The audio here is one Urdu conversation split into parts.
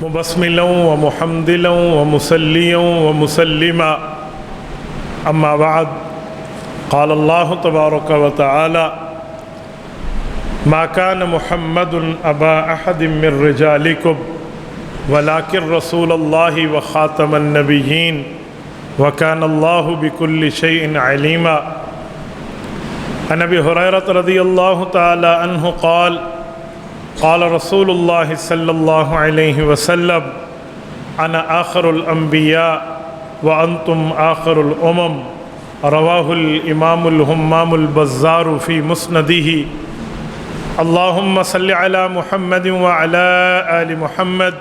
مبسملا ومحمدلا ومصليا ومسلما أما بعد قال الله تبارك وتعالى ما كان محمد أبا أحد من رجالكم ولكن رسول الله وخاتم النبيين وكان الله بكل شيء عليما عن أبي هريرة رضي الله تعالى عنه قال قال رسول الله صلى الله عليه وسلم أنا آخر الأنبياء وأنتم آخر الأمم رواه الإمام الهمام البزار في مسنده اللهم صل على محمد وعلى آل محمد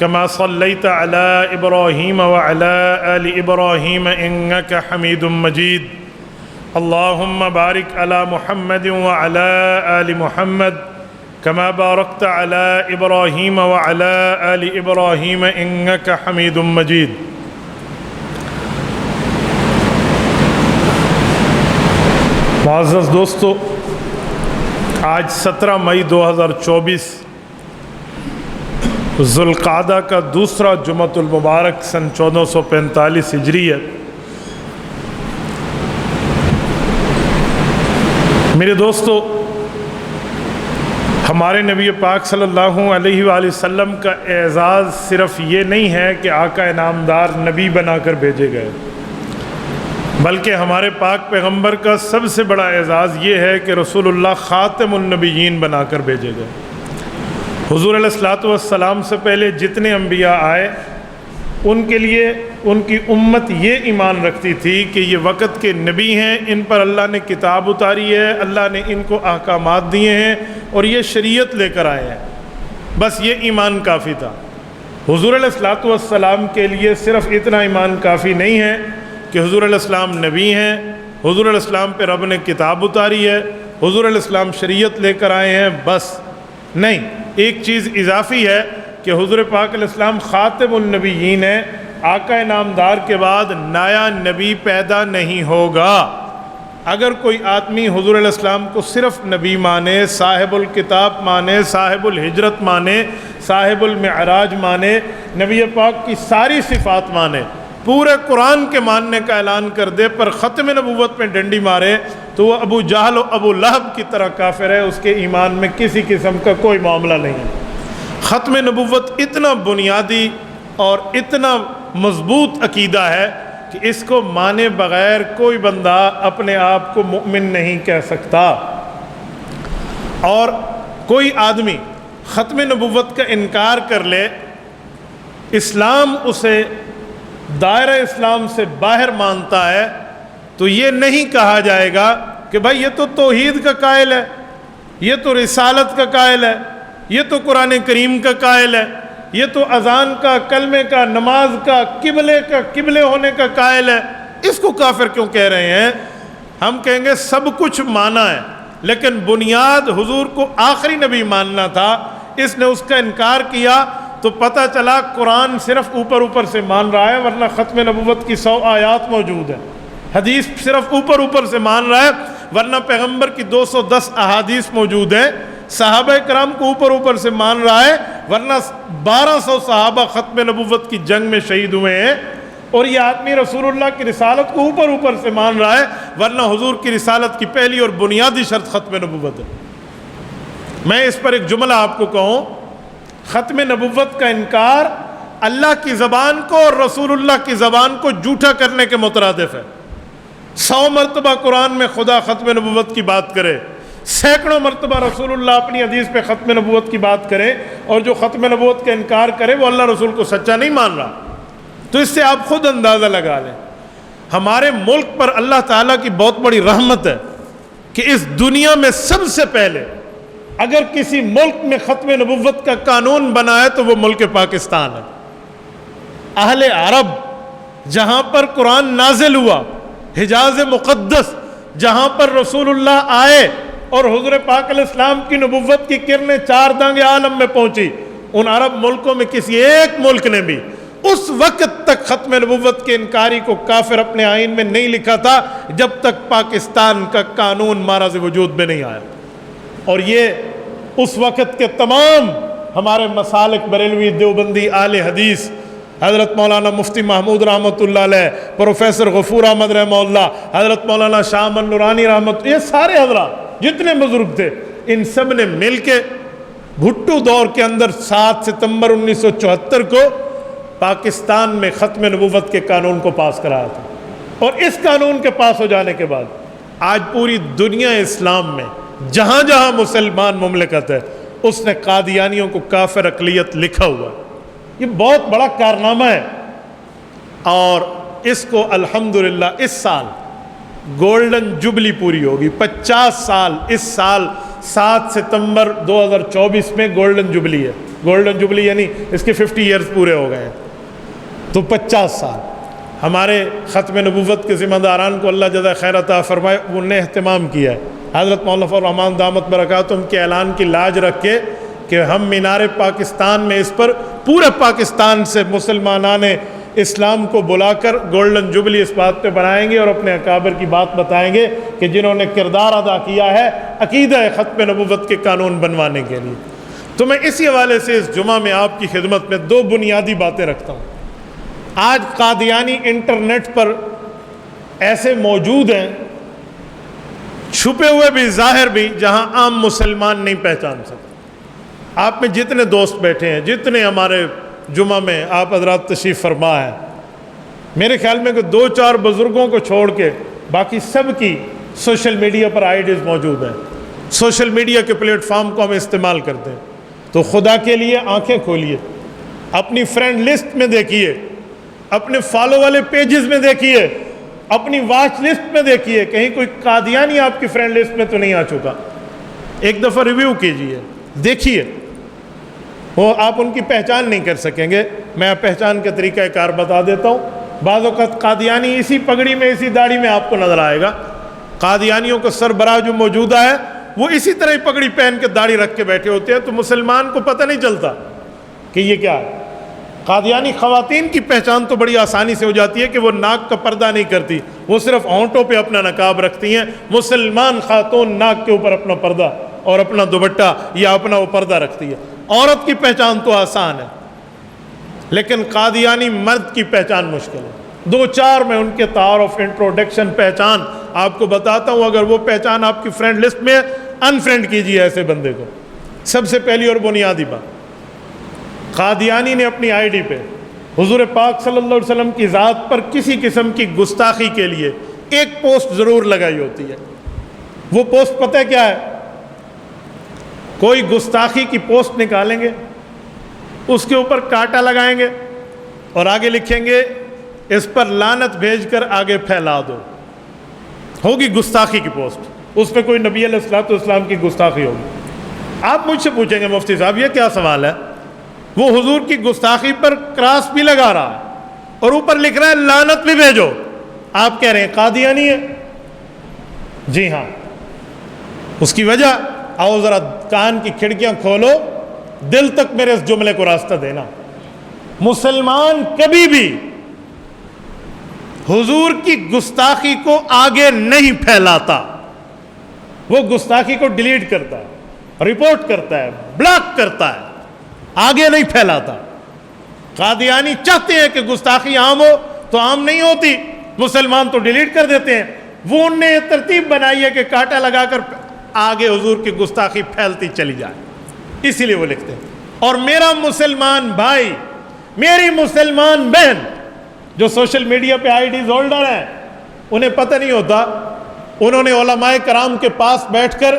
كما صليت على إبراهيم وعلى آل إبراهيم إنك حميد مجيد اللهم بارك على محمد وعلى آل محمد كما باركت على إبراهيم وعلى آل إبراهيم إنك حميد مجيد معزز دوستو، آج 17 مئی 2024 ذوالقعدہ کا دوسرا جمعۃ المبارک سن 1445 ہجری ہے۔ میرے دوستو، ہمارے نبی پاک صلی اللہ علیہ وآلہ وسلم کا اعزاز صرف یہ نہیں ہے کہ آقا انعامدار نبی بنا کر بھیجے گئے، بلکہ ہمارے پاک پیغمبر کا سب سے بڑا اعزاز یہ ہے کہ رسول اللہ خاتم النبیین بنا کر بھیجے گئے۔ حضور علیہ الصلوۃ والسلام سے پہلے جتنے انبیاء آئے ان کے لیے ان کی امت یہ ایمان رکھتی تھی کہ یہ وقت کے نبی ہیں، ان پر اللہ نے کتاب اتاری ہے، اللہ نے ان کو احکامات دیے ہیں اور یہ شریعت لے کر آئے ہیں، بس یہ ایمان کافی تھا۔ حضور علیہ الصلوۃ والسلام کے لیے صرف اتنا ایمان کافی نہیں ہے کہ حضور علیہ السلام نبی ہیں، حضور علیہ السلام پہ رب نے کتاب اتاری ہے، حضور علیہ السلام شریعت لے کر آئے ہیں، بس نہیں، ایک چیز اضافی ہے کہ حضور پاک علیہ السلام خاتم النبیین ہیں۔ آقا انعامدار کے بعد نیا نبی پیدا نہیں ہوگا۔ اگر کوئی آدمی حضور علیہ السلام کو صرف نبی مانے، صاحب الکتاب مانے، صاحب الہجرت مانے، صاحب المعراج مانے، نبی پاک کی ساری صفات مانے، پورے قرآن کے ماننے کا اعلان کر دے، پر ختم نبوت میں ڈنڈی مارے تو وہ ابو جہل و ابو لہب کی طرح کافر ہے، اس کے ایمان میں کسی قسم کا کوئی معاملہ نہیں ہے۔ ختم نبوت اتنا بنیادی اور اتنا مضبوط عقیدہ ہے کہ اس کو مانے بغیر کوئی بندہ اپنے آپ کو مؤمن نہیں کہہ سکتا، اور کوئی آدمی ختم نبوت کا انکار کر لے، اسلام اسے دائرہ اسلام سے باہر مانتا ہے، تو یہ نہیں کہا جائے گا کہ بھائی یہ تو توحید کا قائل ہے، یہ تو رسالت کا قائل ہے، یہ تو قرآن کریم کا قائل ہے، یہ تو اذان کا، کلمے کا، نماز کا، قبلے ہونے کا قائل ہے، اس کو کافر کیوں کہہ رہے ہیں؟ ہم کہیں گے سب کچھ مانا ہے، لیکن بنیاد حضور کو آخری نبی ماننا تھا، اس نے اس کا انکار کیا تو پتہ چلا قرآن صرف اوپر سے مان رہا ہے، ورنہ ختم نبوت کی 100 آیات موجود ہیں۔ حدیث صرف اوپر سے مان رہا ہے، ورنہ پیغمبر کی 210 احادیث موجود ہیں۔ صحابہ کرام کو اوپر سے مان رہا ہے، ورنہ 1200 صحابہ ختم نبوت کی جنگ میں شہید ہوئے ہیں، اور یہ آدمی رسول اللہ کی رسالت کو اوپر سے مان رہا ہے، ورنہ حضور کی رسالت کی پہلی اور بنیادی شرط ختم نبوت ہے۔ میں اس پر ایک جملہ آپ کو کہوں، ختم نبوت کا انکار اللہ کی زبان کو اور رسول اللہ کی زبان کو جھوٹا کرنے کے مترادف ہے۔ 100 مرتبہ قرآن میں خدا ختم نبوت کی بات کرے، سینکڑوں مرتبہ رسول اللہ اپنی حدیث پہ ختم نبوت کی بات کرے، اور جو ختم نبوت کا انکار کرے وہ اللہ رسول کو سچا نہیں مان رہا۔ تو اس سے آپ خود اندازہ لگا لیں، ہمارے ملک پر اللہ تعالیٰ کی بہت بڑی رحمت ہے کہ اس دنیا میں سب سے پہلے اگر کسی ملک میں ختم نبوت کا قانون بنا ہے تو وہ ملک پاکستان ہے۔ اہل عرب جہاں پر قرآن نازل ہوا، حجاز مقدس جہاں پر رسول اللہ آئے اور حضور پاک علیہ السلام کی نبوت کی کرنیں 4 دانگ عالم میں پہنچی، ان عرب ملکوں میں کسی ایک ملک نے بھی اس وقت تک ختم نبوت کے انکاری کو کافر اپنے آئین میں نہیں لکھا تھا جب تک پاکستان کا قانون ماراز وجود میں نہیں آیا۔ اور یہ اس وقت کے تمام ہمارے مسالک بریلوی دیوبندی اہل حدیث، حضرت مولانا مفتی محمود رحمۃ اللہ علیہ، پروفیسر غفور احمد رحمہ اللہ، حضرت مولانا شاہ امن نورانی رحمۃ، یہ سارے حضرات جتنے بزرگ تھے، ان سب نے مل کے بھٹو دور کے اندر 7 ستمبر 1974 کو پاکستان میں ختم نبوت کے قانون کو پاس کرایا تھا۔ اور اس قانون کے پاس ہو جانے کے بعد آج پوری دنیا اسلام میں جہاں جہاں مسلمان مملکت ہے، اس نے قادیانیوں کو کافر اقلیت لکھا ہوا ہے۔ یہ بہت بڑا کارنامہ ہے، اور اس کو الحمدللہ اس سال گولڈن جوبلی پوری ہوگی، 50 سال۔ اس سال 7 ستمبر 2024 میں گولڈن جوبلی ہے۔ گولڈن جوبلی یعنی اس کے 50 ایئرز پورے ہو گئے ہیں، تو 50 سال ہمارے ختم نبوت کے ذمہ داران کو اللہ جزائے خیر عطا فرمائے، انہوں نے اہتمام کیا ہے۔ حضرت مولانا فضل الرحمان دامت برکاتہم کے اعلان کی لاج رکھ کے کہ ہم مینار پاکستان میں اس پر پورے پاکستان سے مسلمانان اسلام کو بلا کر گولڈن جوبلی اس بات پہ بنائیں گے، اور اپنے اکابر کی بات بتائیں گے کہ جنہوں نے کردار ادا کیا ہے عقیدہ ختم نبوت کے قانون بنوانے کے لیے۔ تو میں اسی حوالے سے اس جمعہ میں آپ کی خدمت میں 2 بنیادی باتیں رکھتا ہوں۔ آج قادیانی انٹرنیٹ پر ایسے موجود ہیں، چھپے ہوئے بھی ظاہر بھی، جہاں عام مسلمان نہیں پہچان سکتے۔ آپ میں جتنے دوست بیٹھے ہیں، جتنے ہمارے جمعہ میں آپ حضرات تشریف فرما ہیں، میرے خیال میں کہ 2-4 بزرگوں کو چھوڑ کے باقی سب کی سوشل میڈیا پر آئیڈیز موجود ہیں، سوشل میڈیا کے پلیٹ فارم کو ہم استعمال کرتے ہیں۔ تو خدا کے لیے آنکھیں کھولیے، اپنی فرینڈ لسٹ میں دیکھیے، اپنے فالو والے پیجز میں دیکھیے، اپنی واچ لسٹ میں دیکھیے، کہیں کوئی قادیانی آپ کی فرینڈ لسٹ میں تو نہیں آ چکا۔ ایک دفعہ ریویو کیجئے، دیکھیے، وہ آپ ان کی پہچان نہیں کر سکیں گے۔ میں پہچان کا طریقہ کار بتا دیتا ہوں۔ بعض اوقات قادیانی اسی پگڑی میں، اسی داڑھی میں آپ کو نظر آئے گا۔ قادیانیوں کا سربراہ جو موجودہ ہے وہ اسی طرح ہی پگڑی پہن کے داڑھی رکھ کے بیٹھے ہوتے ہیں، تو مسلمان کو پتہ نہیں چلتا کہ یہ کیا ہے۔ قادیانی خواتین کی پہچان تو بڑی آسانی سے ہو جاتی ہے کہ وہ ناک کا پردہ نہیں کرتی، وہ صرف ہونٹوں پہ اپنا نقاب رکھتی ہیں۔ مسلمان خاتون ناک کے اوپر اپنا پردہ اور اپنا دوپٹہ یا اپنا وہ پردہ رکھتی ہے۔ عورت کی پہچان تو آسان ہے، لیکن قادیانی مرد کی پہچان مشکل ہے۔ 2-4 میں ان کے تعارف، انٹروڈکشن، پہچان آپ کو بتاتا ہوں۔ اگر وہ پہچان آپ کی فرینڈ لسٹ میں، انفرینڈ کیجیے ایسے بندے کو۔ سب سے پہلی اور بنیادی بات، قادیانی نے اپنی آئی ڈی پہ حضور پاک صلی اللہ علیہ وسلم کی ذات پر کسی قسم کی گستاخی کے لیے ایک پوسٹ ضرور لگائی ہوتی ہے۔ وہ پوسٹ پتہ کیا ہے؟ کوئی گستاخی کی پوسٹ نکالیں گے، اس کے اوپر کانٹا لگائیں گے اور آگے لکھیں گے اس پر لعنت بھیج کر آگے پھیلا دو۔ ہوگی گستاخی کی پوسٹ، اس پہ کوئی نبی علیہ الصلوۃ والسلام کی گستاخی ہوگی۔ آپ مجھ سے پوچھیں گے مفتی صاحب یہ کیا سوال ہے؟ وہ حضور کی گستاخی پر کراس بھی لگا رہا ہے اور اوپر لکھ رہا ہے لعنت بھی بھیجو۔ آپ کہہ رہے ہیں قادیانی ہے؟ جی ہاں۔ اس کی وجہ، آؤ ذرا کان کی کھڑکیاں کھولو، دل تک میرے اس جملے کو راستہ دینا۔ مسلمان کبھی بھی حضور کی گستاخی کو آگے نہیں پھیلاتا، وہ گستاخی کو ڈیلیٹ کرتا ہے، رپورٹ کرتا ہے، بلاک کرتا ہے، آگے نہیں پھیلاتا۔ قادیانی چاہتے ہیں کہ گستاخی عام ہو، تو عام نہیں ہوتی، مسلمان تو ڈیلیٹ کر دیتے ہیں۔ وہ انہوں نے یہ ترتیب بنائی ہے کہ کانٹا لگا کر آگے حضور کی گستاخی پھیلتی چلی جائے، اسی لیے وہ لکھتے ہیں۔ اور میرا مسلمان بھائی، میری مسلمان بہن جو سوشل میڈیا پہ آئی ڈیز ہولڈر ہیں، انہیں پتہ نہیں ہوتا، انہوں نے علماء کرام کے پاس بیٹھ کر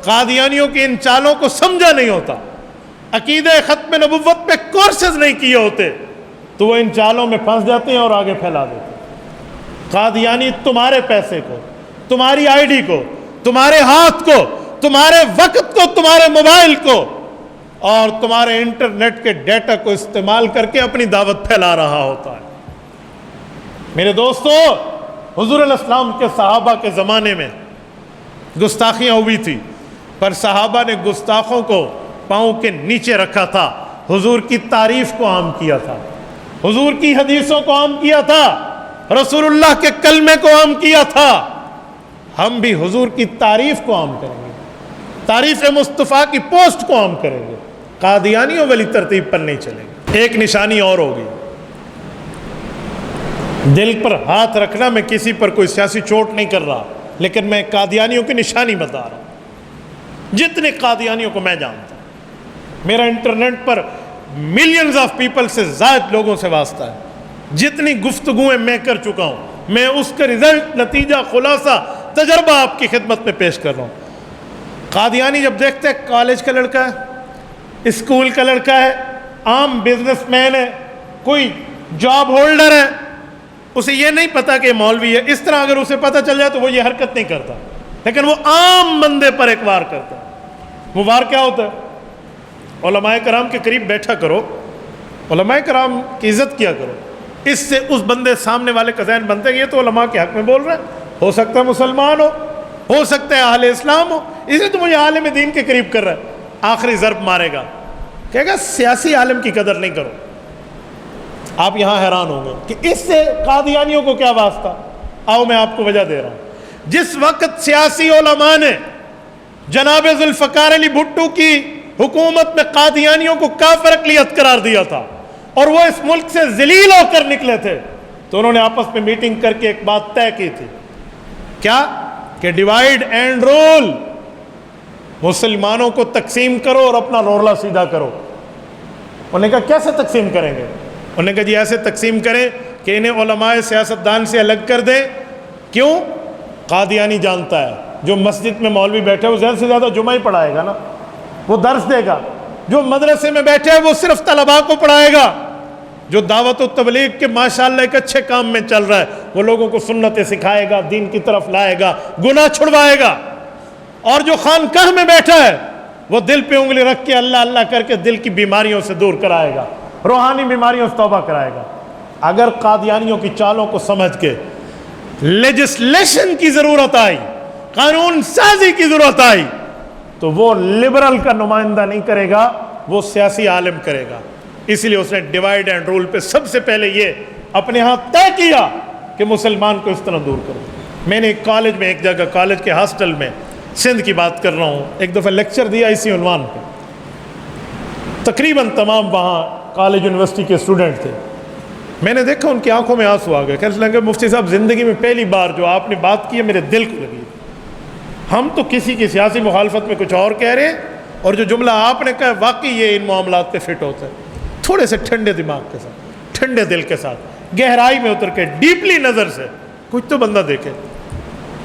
قادیانیوں کی ان چالوں کو سمجھا نہیں ہوتا، عقیدہ ختم نبوت پہ کورسز نہیں کیے ہوتے، تو وہ ان چالوں میں پھنس جاتے ہیں اور آگے پھیلا دیتے ہیں۔ قادیانی تمہارے پیسے کو، تمہاری آئی ڈی کو، تمہارے ہاتھ کو، تمہارے وقت کو، تمہارے موبائل کو اور تمہارے انٹرنیٹ کے ڈیٹا کو استعمال کر کے اپنی دعوت پھیلا رہا ہوتا ہے۔ میرے دوستو، حضور علیہ السلام کے صحابہ کے زمانے میں گستاخیاں ہوئی تھی، پر صحابہ نے گستاخوں کو پاؤں کے نیچے رکھا تھا، حضور کی تعریف کو عام کیا تھا، حضور کی حدیثوں کو عام کیا تھا، رسول اللہ کے کلمے کو عام کیا تھا۔ ہم بھی حضور کی تعریف کو عام کریں گے، تعریف مصطفیٰ کی پوسٹ کو عام کریں گے۔ قادیانیوں والی ترتیب پر نہیں چلیں گے۔ ایک نشانی اور ہوگی، دل پر ہاتھ رکھنا، میں کسی پر کوئی سیاسی چوٹ نہیں کر رہا، لیکن میں قادیانیوں کی نشانی بتا رہا ہوں۔ جتنے قادیانیوں کو میں جانتا ہوں، میرا internet per millions of people سے زائد لوگوں سے واسطہ ہے، جتنی گفتگویں میں کر چکا ہوں، میں اس کا رزلٹ، نتیجہ، خلاصہ، تجربہ آپ کی خدمت میں پیش کر رہا ہوں۔ قادیانی جب دیکھتے ہیں کالج کا لڑکا ہے، اسکول کا لڑکا ہے، عام بزنس مین ہے، کوئی جاب ہولڈر ہے، اسے یہ نہیں پتا کہ یہ مولوی ہے، اس طرح اگر اسے پتہ چل جائے تو وہ یہ حرکت نہیں کرتا، لیکن وہ عام بندے پر ایک وار کرتا ہے۔ وہ وار کیا ہوتا ہے؟ علماء کرام کے قریب بیٹھا کرو، علماء کرام کی عزت کیا کرو، اس سے اس بندے سامنے والے کا ذہن بنتا ہے کہ یہ تو علماء کے حق میں بول رہا ہے، ہو سکتا ہے مسلمان ہو سکتا ہے اہل اسلام ہو، اس لیے تو مجھے عالم دین کے قریب کر رہا ہے۔ آخری ضرب مارے گا، کہے گا سیاسی عالم کی قدر نہیں کرو۔ آپ یہاں حیران ہوں گے کہ اس سے قادیانیوں کو کیا واسطہ؟ آؤ میں آپ کو وجہ دے رہا ہوں۔ جس وقت سیاسی علماء نے جناب ذوالفقار علی بھٹو کی حکومت میں قادیانیوں کو کافر اقلیت قرار دیا تھا اور وہ اس ملک سے ذلیل ہو کر نکلے تھے، تو انہوں نے آپس میں میٹنگ کر کے ایک بات طے کی تھی، کیا کہ ڈیوائیڈ اینڈ رول، مسلمانوں کو تقسیم کرو اور اپنا رولہ سیدھا کرو۔ انہوں نے کہا کیسے تقسیم کریں گے؟ انہوں نے کہا جی ایسے تقسیم کریں کہ انہیں علماء سیاستدان سے الگ کر دیں۔ کیوں؟ قادیانی جانتا ہے جو مسجد میں مولوی بیٹھے وہ زیادہ سے زیادہ جمعہ ہی پڑھائے گا نا، وہ درس دے گا۔ جو مدرسے میں بیٹھے ہیں وہ صرف طلباء کو پڑھائے گا۔ جو دعوت و تبلیغ کے ماشاءاللہ ایک اچھے کام میں چل رہا ہے، وہ لوگوں کو سنتیں سکھائے گا، دین کی طرف لائے گا، گناہ چھڑوائے گا۔ اور جو خانقاہ میں بیٹھا ہے وہ دل پہ انگلی رکھ کے اللہ اللہ کر کے دل کی بیماریوں سے دور کرائے گا، روحانی بیماریوں سے توبہ کرائے گا۔ اگر قادیانیوں کی چالوں کو سمجھ کے لیجسلیشن کی ضرورت آئی، قانون سازی کی ضرورت آئی، تو وہ لبرل کا نمائندہ نہیں کرے گا، وہ سیاسی عالم کرے گا۔ اس لیے اس نے ڈیوائیڈ اینڈ رول پہ سب سے پہلے یہ اپنے ہاں طے کیا کہ مسلمان کو اس طرح دور کرو۔ میں نے ایک کالج میں، ایک جگہ کالج کے ہاسٹل میں، سندھ کی بات کر رہا ہوں، ایک دفعہ لیکچر دیا اسی عنوان پہ، تقریباً تمام وہاں کالج یونیورسٹی کے اسٹوڈنٹ تھے۔ میں نے دیکھا ان کی آنکھوں میں آنسو آ گئے، کہنے لگے مفتی صاحب زندگی میں پہلی بار جو آپ نے بات کی ہے میرے دل کو لگی۔ ہم تو کسی کی سیاسی مخالفت میں کچھ اور کہہ رہے ہیں، اور جو جملہ آپ نے کہا واقعی یہ ان معاملات پہ فٹ ہوتا ہے۔ تھوڑے سے ٹھنڈے دماغ کے ساتھ، ٹھنڈے دل کے ساتھ، گہرائی میں اتر کے، ڈیپلی نظر سے کچھ تو بندہ دیکھے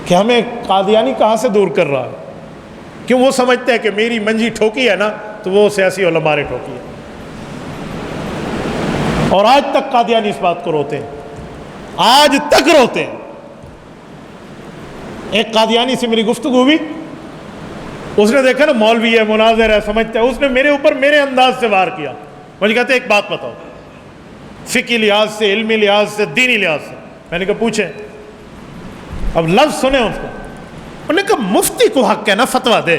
کہ ہمیں قادیانی کہاں سے دور کر رہا ہے۔ کیوں؟ وہ سمجھتا ہے کہ میری منجی ٹھوکی ہے نا تو وہ سیاسی علماء نے ٹھوکی ہے، اور آج تک قادیانی اس بات کو روتے ہیں، آج تک روتے ہیں۔ ایک قادیانی سے میری گفتگو ہوئی، اس نے دیکھا نا مولوی ہے، مناظر ہے، سمجھتا ہے، اس نے میرے اوپر میرے انداز سے وار کیا۔ مجھے کہتے ایک بات بتاؤ، فقہی لحاظ سے، علمی لحاظ سے، دینی لحاظ سے۔ میں نے کہا پوچھیں۔ اب لفظ سنیں اس کو۔ انہوں نے کہا مفتی کو حق ہے نا فتویٰ دے،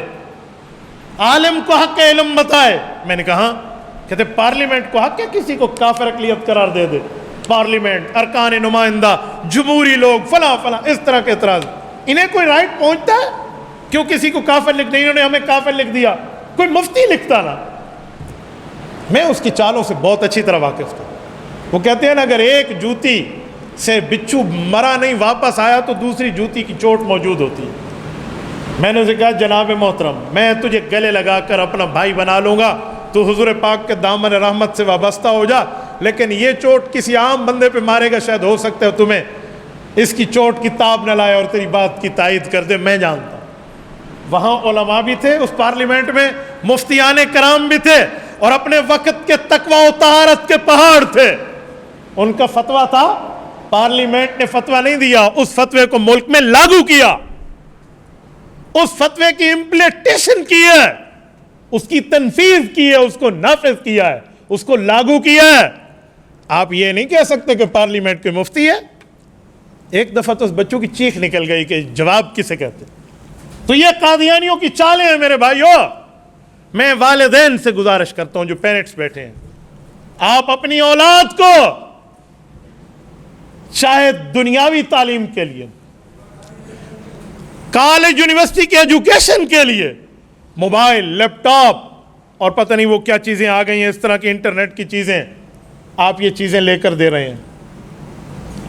عالم کو حق ہے علم بتائے۔ میں نے کہا ہاں۔ کہتے پارلیمنٹ کو حق ہے کسی کو کافر اقلیت قرار دے دے؟ پارلیمنٹ، ارکان نمائندہ، جمہوری لوگ، فلاں فلاں، اس طرح کے اعتراض، انہیں کوئی رائٹ پہنچتا ہے؟ کیوں کسی کو کافر لکھ دیں؟ انہوں نے ہمیں کافر لکھ دیا، کوئی مفتی لکھتا نا۔ میں اس کی چالوں سے بہت اچھی طرح واقف تھا۔ وہ کہتے ہیں نا اگر ایک جوتی سے بچھو مرا نہیں واپس آیا تو دوسری جوتی کی چوٹ موجود ہوتی ہے۔ میں نے اسے کہا جناب محترم، میں تجھے گلے لگا کر اپنا بھائی بنا لوں گا، تو حضور پاک کے دامن رحمت سے وابستہ ہو جا، لیکن یہ چوٹ کسی عام بندے پہ مارے گا، شاید ہو سکتا ہے تمہیں اس کی چوٹ کی تاب نہ لائے اور تیری بات کی تائید کر دے۔ میں جانتا ہوں وہاں علماء بھی تھے، اس پارلیمنٹ میں مفتیان کرام بھی تھے، اور اپنے وقت کے تقوی و طہارت کے پہاڑ تھے۔ ان کا فتویٰ تھا، پارلیمنٹ نے فتویٰ نہیں دیا، اس فتوے کو ملک میں لاگو کیا، اس فتوے کی امپلیمنٹیشن کی ہے، اس کی تنفیذ کی ہے، اس کو نافذ کیا ہے، اس کو لاگو کیا ہے۔ آپ یہ نہیں کہہ سکتے کہ پارلیمنٹ کے مفتی ہے۔ ایک دفعہ تو اس بچوں کی چیخ نکل گئی کہ جواب کسے کہتے؟ تو یہ قادیانیوں کی چالیں ہیں میرے بھائیوں۔ میں والدین سے گزارش کرتا ہوں جو پیرنٹس بیٹھے ہیں، آپ اپنی اولاد کو چاہے دنیاوی تعلیم کے لیے، کالج یونیورسٹی کے ایجوکیشن کے لیے موبائل، لیپ ٹاپ، اور پتہ نہیں وہ کیا چیزیں آ گئی ہیں، اس طرح کی انٹرنیٹ کی چیزیں، آپ یہ چیزیں لے کر دے رہے ہیں،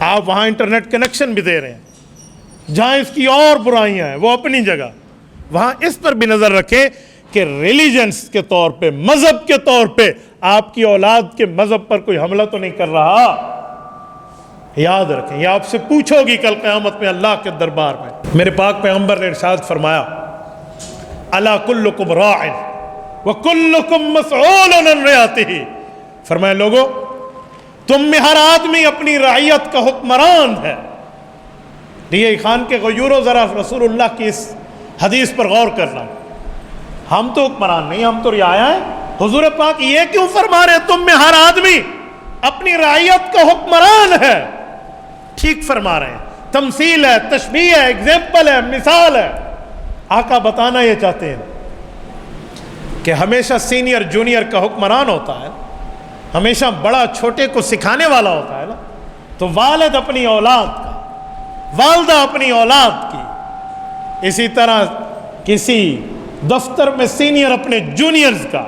آپ وہاں انٹرنیٹ کنیکشن بھی دے رہے ہیں، جہاں اس کی اور برائیاں ہیں وہ اپنی جگہ، وہاں اس پر بھی نظر رکھیں کہ ریلیجنس کے طور پہ، مذہب کے طور پہ آپ کی اولاد کے مذہب پر کوئی حملہ تو نہیں کر رہا۔ یاد رکھیں، یہ آپ سے پوچھو گی کل قیامت میں اللہ کے دربار میں۔ میرے پاک پیغمبر نے ارشاد فرمایا، الا کلکم راع وکلکم مسئول عن رعیتہ، فرمایا لوگو تم میں ہر آدمی اپنی رعیت کا حکمران ہے۔ یہ خان کے غیورو ذرا رسول اللہ کی اس حدیث پر غور کرنا، ہم تو حکمران نہیں، ہم تو رعایا ہیں۔ حضور پاک یہ کیوں فرما رہے تم میں ہر آدمی اپنی رعیت کا حکمران ہے؟ ٹھیک فرما رہے ہیں، تمثیل ہے، تشبیہ ہے، ایگزامپل ہے، مثال ہے۔ آقا بتانا یہ چاہتے ہیں کہ ہمیشہ سینئر جونیئر کا حکمران ہوتا ہے، ہمیشہ بڑا چھوٹے کو سکھانے والا ہوتا ہے نا۔ تو والد اپنی اولاد کا، والدہ اپنی اولاد کی، اسی طرح کسی دفتر میں سینئر اپنے جونیئرز کا،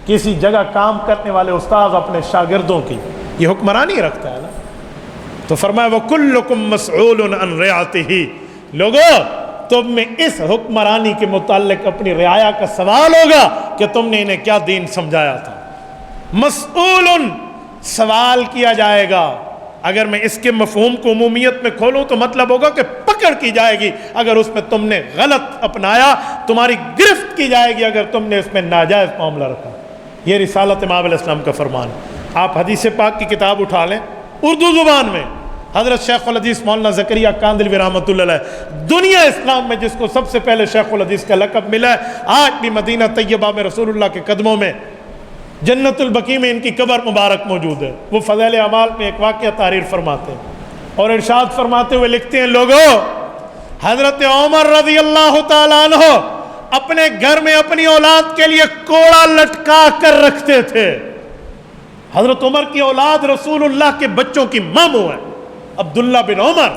کسی جگہ کام کرنے والے استاذ اپنے شاگردوں کی، یہ حکمرانی رکھتا ہے نا۔ تو فرمایا وَكُلُّكُمْ مَسْعُولٌ عَنْ رِعَاتِهِ، لوگو تم میں اس حکمرانی کے متعلق اپنی رعایا کا سوال ہوگا کہ تم نے انہیں کیا دین سمجھایا تھا۔ مسئول، سوال کیا جائے گا۔ اگر میں اس کے مفہوم کو عمومیت میں کھولوں تو مطلب ہوگا کہ پکڑ کی جائے گی اگر اس میں تم نے غلط اپنایا، تمہاری گرفت کی جائے گی اگر تم نے اس میں ناجائز معاملہ رکھا۔ یہ رسالت امام علیہ السلام کا فرمان ہے۔ آپ حدیث پاک کی کتاب اٹھا لیں اردو زبان میں، حضرت شیخ الحدیث مولانا زکریا کاندلوی رحمۃ اللہ علیہ، دنیا اسلام میں جس کو سب سے پہلے شیخ الحدیث کا لقب ملا ہے، آج بھی مدینہ طیبہ میں رسول اللہ کے قدموں میں جنت البقیع میں ان کی قبر مبارک موجود ہے۔ وہ فضائل اعمال میں ایک واقعہ تحریر فرماتے ہیں اور ارشاد فرماتے ہوئے لکھتے ہیں، لوگوں حضرت عمر رضی اللہ تعالیٰ عنہ اپنے گھر میں اپنی اولاد کے لیے کوڑا لٹکا کر رکھتے تھے۔ حضرت عمر کی اولاد رسول اللہ کے بچوں کی ماموں ہے، عبداللہ بن عمر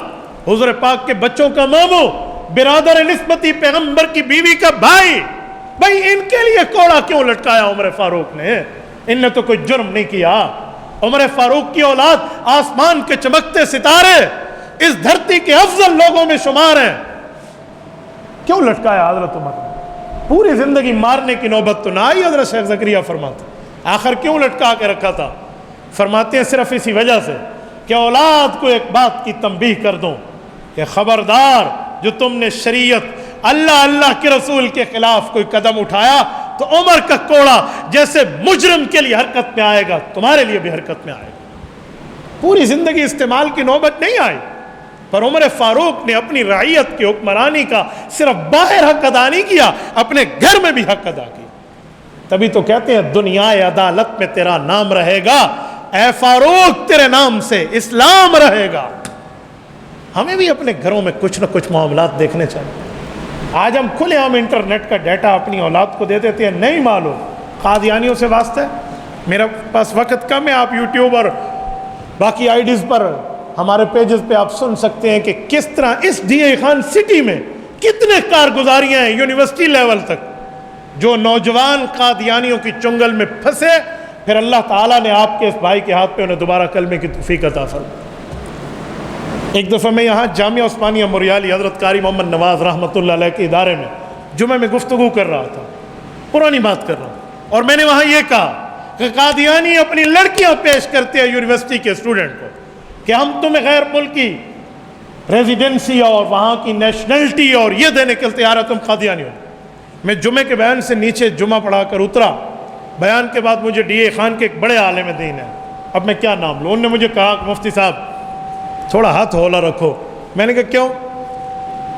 حضور پاک کے بچوں کا ماموں، برادر نسبتی پیغمبر کی بیوی کا بھائی ان کے لیے کوڑا کیوں لٹکایا عمر فاروق نے؟ ان نے تو کوئی جرم نہیں کیا۔ عمر فاروق کی اولاد آسمان کے چمکتے ستارے، اس دھرتی کے افضل لوگوں میں شمار ہیں، کیوں لٹکایا حضرت عمر نے؟ پوری زندگی مارنے کی نوبت تو نہ آئی۔ حضرت شیخ زکریا فرماتے آخر کیوں لٹکا کے رکھا تھا؟ فرماتے ہیں صرف اسی وجہ سے کہ اولاد کو ایک بات کی تنبیہ کر دوں کہ خبردار جو تم نے شریعت اللہ کے رسول کے خلاف کوئی قدم اٹھایا تو عمر کا کوڑا جیسے مجرم کے لیے حرکت میں آئے گا، تمہارے لیے بھی حرکت میں آئے گا۔ پوری زندگی استعمال کی نوبت نہیں آئی، پر عمر فاروق نے اپنی رعیت کی حکمرانی کا صرف باہر حق ادا نہیں کیا، اپنے گھر میں بھی حق ادا کیا۔ تبھی تو کہتے ہیں دنیا عدالت میں تیرا نام رہے گا، اے فاروق تیرے نام سے اسلام رہے گا۔ ہمیں بھی اپنے گھروں میں کچھ نہ کچھ معاملات دیکھنے چاہیے۔ آج ہم کھلے عام انٹرنیٹ کا ڈیٹا اپنی اولاد کو دے دیتے ہیں، نہیں معلوم قادیانیوں سے واسطہ ہے۔ میرا پاس وقت کم ہے، آپ یوٹیوب اور باقی آئی ڈیز پر ہمارے پیجز پہ آپ سن سکتے ہیں کہ کس طرح اس ڈی اے خان سٹی میں کتنے کارگزاریاں ہیں یونیورسٹی لیول تک، جو نوجوان قادیانیوں کی چنگل میں پھنسے، پھر اللہ تعالیٰ نے آپ کے اس بھائی کے ہاتھ پہ انہیں دوبارہ کلمے کی توفیق عطا فرمائی۔ ایک دفعہ میں یہاں جامعہ عثمانیہ موریالی حضرت قاری محمد نواز رحمۃ اللہ علیہ کے ادارے میں جمعہ میں گفتگو کر رہا تھا، پرانی بات کر رہا تھا، اور میں نے وہاں یہ کہا کہ قادیانی اپنی لڑکیاں پیش کرتے ہیں یونیورسٹی کے اسٹوڈنٹ کو کہ ہم تمہیں غیر ملکی ریزیڈنسی اور وہاں کی نیشنلٹی اور یہ دینے کے تیار ہے، تم قادیانی ہو۔ میں جمعے کے بیان سے نیچے جمعہ پڑھا کر اترا، بیان کے بعد مجھے ڈی اے خان کے ایک بڑے عالم دین ہیں، اب میں کیا نام لوں، انہوں نے مجھے کہا کہ مفتی صاحب تھوڑا ہاتھ ہولا رکھو۔ میں نے کہا کیوں؟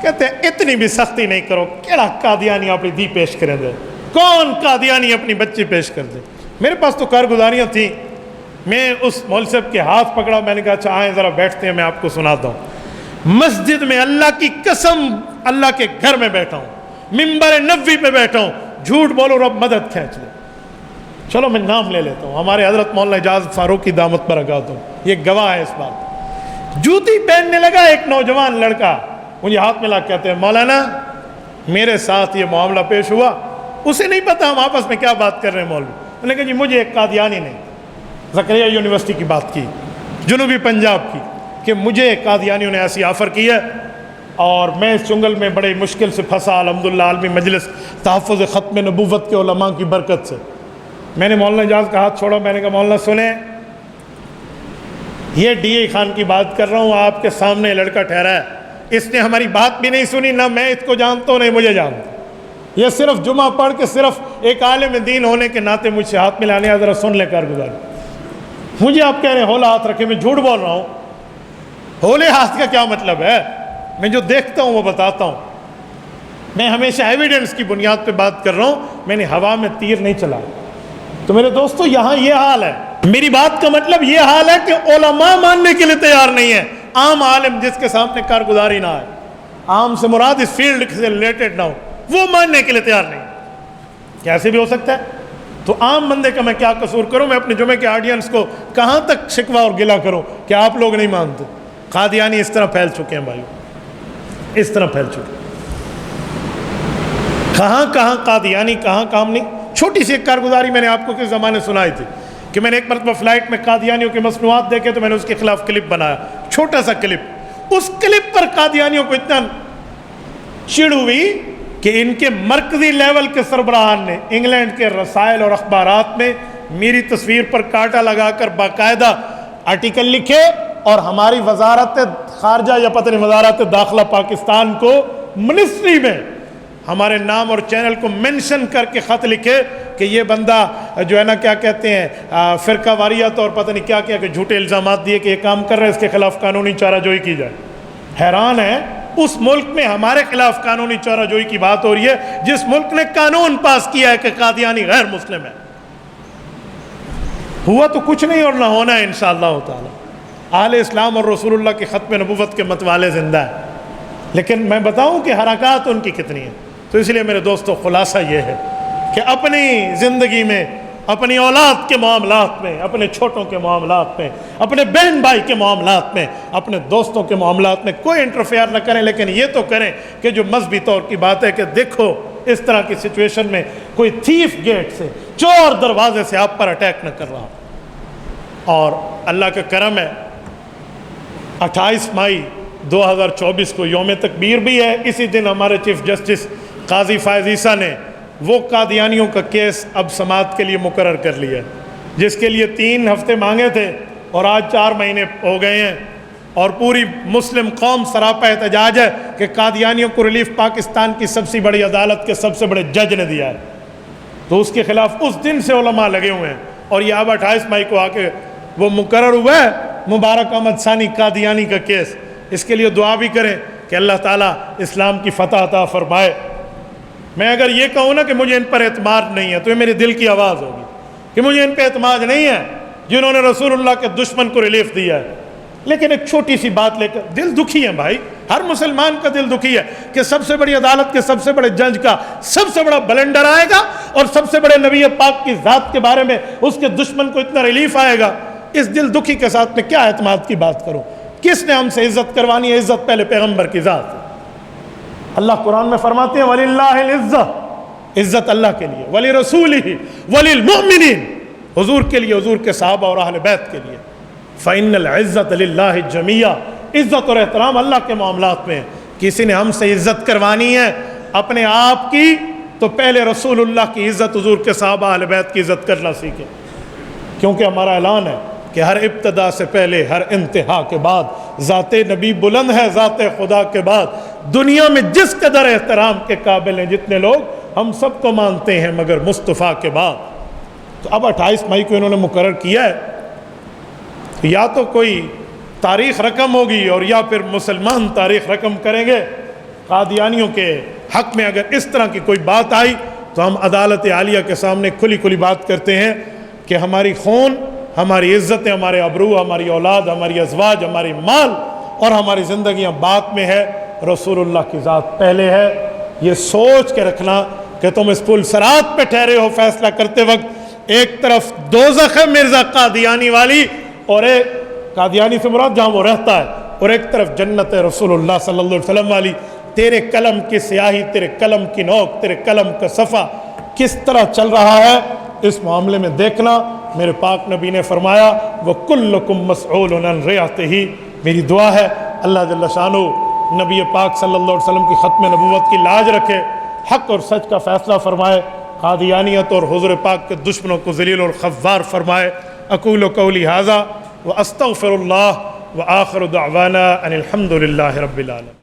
کہتے ہیں اتنی بھی سختی نہیں کرو، کیڑا قادیانی اپنی دی پیش کریں دے، کون قادیانی اپنی بچی پیش کر دے؟ میرے پاس تو کارگزاریاں تھیں، میں اس مول صاحب کے ہاتھ پکڑا، میں نے کہا اچھا آئیں ذرا بیٹھتے ہیں، میں آپ کو سناتا ہوں۔ مسجد میں اللہ کی قسم اللہ کے گھر میں بیٹھا ہوں، منبر نبوی پہ بیٹھا ہوں، جھوٹ بولو رب مدد کھینچ لے۔ چلو میں نام لے لیتا ہوں، ہمارے حضرت مولانا اجاز فاروق کی دامت برکات ہوں، یہ گواہ ہے اس بات۔ جوتی پہننے لگا ایک نوجوان لڑکا، مجھے ہاتھ ملا کہتے ہیں مولانا میرے ساتھ یہ معاملہ پیش ہوا، اسے نہیں پتا ہم آپس میں کیا بات کر رہے ہیں مولوی. انہوں نے کہا جی مجھے ایک قادیانی نے زکریا یونیورسٹی کی بات کی, جنوبی پنجاب کی, کہ مجھے قادیانیوں نے ایسی آفر کی ہے اور میں اس چنگل میں بڑے مشکل سے پھنسا, الحمدللہ عالمی مجلس تحفظ ختم نبوت کے علماء کی برکت سے. میں نے مولانا اجاز کا ہاتھ چھوڑا, میں نے کہا مولانا سنیں, یہ ڈی اے خان کی بات کر رہا ہوں, آپ کے سامنے لڑکا ٹھہرا ہے, اس نے ہماری بات بھی نہیں سنی, نہ میں اس کو جانتا ہوں نہیں مجھے جانتا, یہ صرف جمعہ پڑھ کے صرف ایک عالم دین ہونے کے ناطے مجھ سے ہاتھ ملانے آیا, ذرا سن لے کارگزاری. مجھے آپ کہہ رہے ہیں ہولے ہاتھ رکھے, میں جھوٹ بول رہا ہوں. ہولے ہاتھ کا کیا مطلب ہے؟ میں جو دیکھتا ہوں وہ بتاتا ہوں. میں ہمیشہ ایویڈنس کی بنیاد پہ بات کر رہا ہوں, میں نے ہوا میں تیر نہیں چلا. تو میرے دوستو یہاں یہ حال ہے, میری بات کا مطلب یہ حال ہے کہ علماء ماننے کے لیے تیار نہیں ہے. عام عالم جس کے سامنے کارگزاری نہ ہے, عام سے مراد اس فیلڈ سے ریلیٹڈ نہ ہو, وہ ماننے کے لیے تیار نہیں. کیسے بھی ہو سکتا ہے؟ تو عام بندے کا میں کیا قصور کروں؟ میں اپنے جمعے کے آڈینس کو کہاں تک شکوہ اور گلہ کروں کہ آپ لوگ نہیں مانتے؟ قادیانی اس طرح پھیل چکے ہیں بھائی, اس طرح پھیل چکے. کہاں کہاں قادیانی, کہاں کام نہیں. چھوٹی سی ایک کارگزاری میں نے آپ کو کس زمانے سنائی تھی کہ میں نے ایک مرتبہ فلائٹ میں قادیانیوں کے مصنوعات دیکھے تو میں نے اس کے خلاف کلپ بنایا, چھوٹا سا کلپ. اس کلپ پر قادیانیوں کو اتنا چڑ ہوئی کہ ان کے مرکزی لیول کے سربراہان نے انگلینڈ کے رسائل اور اخبارات میں میری تصویر پر کانٹا لگا کر باقاعدہ آرٹیکل لکھے, اور ہماری وزارت خارجہ یا پتہ نہیں وزارت داخلہ پاکستان کو منسٹری میں ہمارے نام اور چینل کو منشن کر کے خط لکھے کہ یہ بندہ جو ہے نا کیا کہتے ہیں فرقہ واریت اور پتہ نہیں کیا کیا کہ جھوٹے الزامات دیے کہ یہ کام کر رہے ہیں, اس کے خلاف قانونی چارہ جوئی کی جائے. حیران ہے, اس ملک میں ہمارے خلاف قانونی چارہ جوئی کی بات ہو رہی ہے جس ملک نے قانون پاس کیا ہے کہ قادیانی غیر مسلم ہے. ہوا تو کچھ نہیں اور نہ ہونا ہے انشاءاللہ تعالی. اہل اسلام اور رسول اللہ کے ختم نبوت کے متوالے زندہ ہیں, لیکن میں بتاؤں کہ حرکات ان کی کتنی ہیں. تو اس لیے میرے دوستو خلاصہ یہ ہے کہ اپنی زندگی میں, اپنی اولاد کے معاملات میں, اپنے چھوٹوں کے معاملات میں, اپنے بہن بھائی کے معاملات میں, اپنے دوستوں کے معاملات میں کوئی انٹرفیئر نہ کریں, لیکن یہ تو کریں کہ جو مذہبی طور کی بات ہے کہ دیکھو اس طرح کی سچویشن میں کوئی تھیف گیٹ سے, چور دروازے سے آپ پر اٹیک نہ کر رہا. اور اللہ کا کرم ہے 28 مئی 2024 کو یوم تکبیر بھی ہے. اسی دن ہمارے چیف جسٹس قاضی فائز عیسیٰ نے وہ قادیانیوں کا کیس اب سماعت کے لیے مقرر کر لیا, جس کے لیے 3 ہفتے مانگے تھے اور آج 4 مہینے ہو گئے ہیں, اور پوری مسلم قوم سراپا احتجاج ہے کہ قادیانیوں کو ریلیف پاکستان کی سب سے بڑی عدالت کے سب سے بڑے جج نے دیا ہے. تو اس کے خلاف اس دن سے علماء لگے ہوئے ہیں, اور یہ اب 28 مئی کو آ کے وہ مقرر ہوا ہے مبارک احمد ثانی قادیانی کا کیس. اس کے لیے دعا بھی کریں کہ اللہ تعالیٰ اسلام کی فتح عطا فرمائے. میں اگر یہ کہوں نا کہ مجھے ان پر اعتماد نہیں ہے تو یہ میرے دل کی آواز ہوگی کہ مجھے ان پہ اعتماد نہیں ہے جنہوں نے رسول اللہ کے دشمن کو ریلیف دیا ہے. لیکن ایک چھوٹی سی بات لے کر دل دکھی ہے بھائی, ہر مسلمان کا دل دکھی ہے کہ سب سے بڑی عدالت کے سب سے بڑے جج کا سب سے بڑا بلنڈر آئے گا اور سب سے بڑے نبی پاک کی ذات کے بارے میں اس کے دشمن کو اتنا ریلیف آئے گا. اس دل دکھی کے ساتھ میں کیا اعتماد کی بات کروں؟ کس نے ہم سے عزت کروانی ہے؟ عزت پہلے پیغمبر کی ذات ہے. اللہ قرآن میں فرماتے ہیں وَلِلَّهِ الْعِزَّةُ, عزت اللہ کے لیے, وَلِرَسُولِهِ وَلِلْمُؤْمِنِينَ, حضور کے لیے, حضور کے صحابہ اور اہل بیت کے لیے. فَإِنَّ الْعِزَّةَ لِلَّهِ جَمِيعًا, عزت اور احترام اللہ کے معاملات میں. کسی نے ہم سے عزت کروانی ہے اپنے آپ کی تو پہلے رسول اللہ کی عزت, حضور کے صحابہ اہل بیت کی عزت کرنا سیکھیں, کیونکہ ہمارا اعلان ہے کہ ہر ابتدا سے پہلے ہر انتہا کے بعد ذات نبی بلند ہے, ذات خدا کے بعد دنیا میں جس قدر احترام کے قابل ہیں جتنے لوگ, ہم سب کو مانتے ہیں مگر مصطفیٰ کے بعد. تو اب 28 مئی کو انہوں نے مقرر کیا ہے, یا تو کوئی تاریخ رقم ہوگی اور یا پھر مسلمان تاریخ رقم کریں گے. قادیانیوں کے حق میں اگر اس طرح کی کوئی بات آئی تو ہم عدالت عالیہ کے سامنے کھلی کھلی بات کرتے ہیں کہ ہماری خون, ہماری عزتیں, ہمارے ابرو, ہماری اولاد, ہماری ازواج, ہماری مال اور ہماری زندگیاں بات میں ہے, رسول اللہ کی ذات پہلے ہے. یہ سوچ کے رکھنا کہ تم اس پل صراط پہ ٹھہرے ہو فیصلہ کرتے وقت, ایک طرف دوزخ ہے مرزا قادیانی والی, اور ایک قادیانی سے مراد جہاں وہ رہتا ہے, اور ایک طرف جنت رسول اللہ صلی اللہ علیہ وسلم والی. تیرے قلم کی سیاہی, تیرے قلم کی نوک, تیرے قلم کا صفحہ کس طرح چل رہا ہے اس معاملے میں دیکھنا۔ میرے پاک نبی نے فرمایا وَكُلُّكُمْ مَسْئُولٌ عَنْ رِعَيَتِهِ، میری دعا ہے اللہ جل شانہ نبی پاک صلی اللہ علیہ وسلم کی ختم نبوت کی لاج رکھے، حق اور سچ کا فیصلہ فرمائے، قادیانیت اور حضور پاک کے دشمنوں کو ذلیل اور خوار فرمائے۔ اقول قولی ھذا واستغفر اللہ وآخر دعوانا ان الحمد للہ رب العالمین۔